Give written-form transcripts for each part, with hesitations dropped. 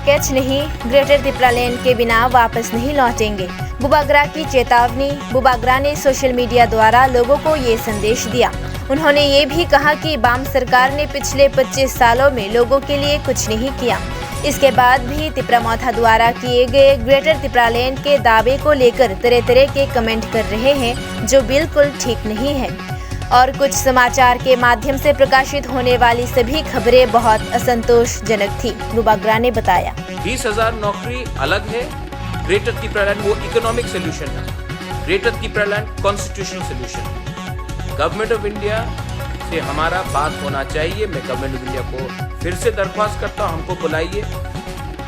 Package नहीं, greater तिपरालैंड के बिना वापस नहीं लौटेंगे। बुबागरा की चेतावनी। बुबागरा ने सोशल मीडिया द्वारा लोगों को ये संदेश दिया। उन्होंने ये भी कहा कि वाम सरकार ने पिछले 25 सालों में लोगों के लिए कुछ नहीं किया। इसके बाद भी तिपरामौथा द्वारा किए गए ग्रेटर तिपरालैंड के दावे को लेकर तरह तरह के कमेंट कर रहे हैं, जो बिल्कुल ठीक नहीं है। और कुछ समाचार के माध्यम से प्रकाशित होने वाली सभी खबरें बहुत असंतोषजनक थी, बुबागरा ने बताया। 20,000 नौकरी अलग है, ग्रेटर तिपरालैंड वो इकोनॉमिक सोल्यूशन है, ग्रेटर तिपरालैंड कॉन्स्टिट्यूशनल सोल्यूशन है। गवर्नमेंट ऑफ इंडिया से हमारा बात होना चाहिए। मैं गवर्नमेंट ऑफ इंडिया को फिर से दरख्वास्त करता हूँ, हमको बुलाइए।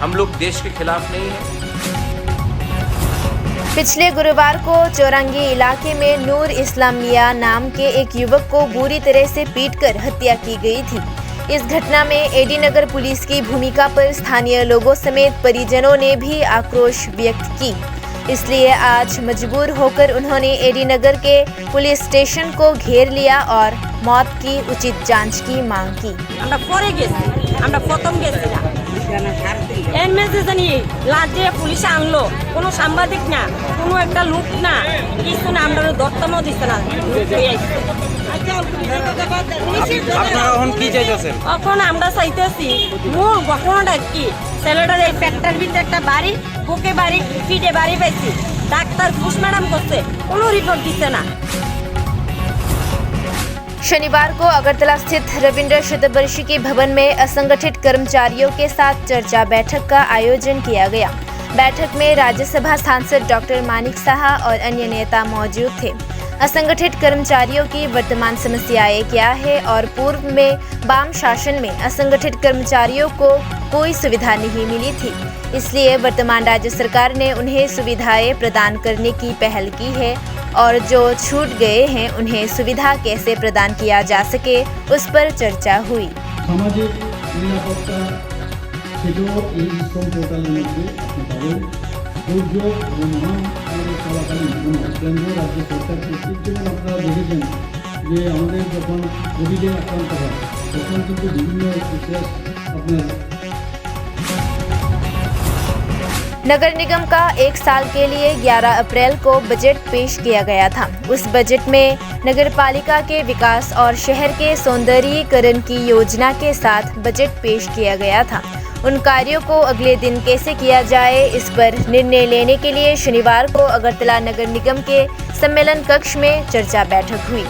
हम लोग देश के खिलाफ नहीं हैं। पिछले गुरुवार को चौरंगी इलाके में नूर इस्लाम मिया नाम के एक युवक को बुरी तरह से पीटकर हत्या की गई थी। इस घटना में एडी नगर पुलिस की भूमिका पर स्थानीय लोगों समेत परिजनों ने भी आक्रोश व्यक्त की। इसलिए आज मजबूर होकर उन्होंने एडी नगर के पुलिस स्टेशन को घेर लिया और मौत की उचित जांच की मांग की। पुलिस आनलो कोनो सांबादिक ना कोनो एक लोक ना किछु ना আমরা দত্তমও দিছে না আপনারা এখন কি চাইতেছেন? এখন আমরা চাইতেছি মূল ঘটনাটা কি, ছেলেটার এই ফ্যাক্টরির ভিতরে একটা বাড়ি, বুকে বাড়ি, পিঠে বাড়ি পাইছি। ডাক্তার ঘুষ ম্যাডাম করছে, কোনো রিপোর্ট দিছে না। शनिवार को अगरतला स्थित रविंद्र शतवर्षी भवन में असंगठित कर्मचारियों के साथ चर्चा बैठक का आयोजन किया गया। बैठक में राज्यसभा सांसद डॉक्टर मानिक साहा और अन्य नेता मौजूद थे। असंगठित कर्मचारियों की वर्तमान समस्याएं क्या है और पूर्व में वाम शासन में असंगठित कर्मचारियों को कोई सुविधा नहीं मिली थी, इसलिए वर्तमान राज्य सरकार ने उन्हें सुविधाएं प्रदान करने की पहल की है और जो छूट गए हैं उन्हें सुविधा कैसे प्रदान किया जा सके, उस पर चर्चा हुई। सामाजिक निरापत्ता সেটাও এই শ্রম পোর্টালের মধ্যে আপনি পাবেন। দুর্যোগ এবং মহামারী চলাকালীন কেন্দ্র রাজ্য সরকার কর্তৃক যেমন আপনারা দেখেছেন যে আমাদের যখন কোভিডে আক্রান্ত হয় তখন কিন্তু বিভিন্ন বিশেষ আপনার नगर निगम का 1 साल के लिए 11 अप्रैल को बजट पेश किया गया था। उस बजट में नगर पालिका के विकास और शहर के सौंदर्यीकरण की योजना के साथ बजट पेश किया गया था। उन कार्यों को अगले दिन कैसे किया जाए, इस पर निर्णय लेने के लिए शनिवार को अगरतला नगर निगम के सम्मेलन कक्ष में चर्चा बैठक हुई।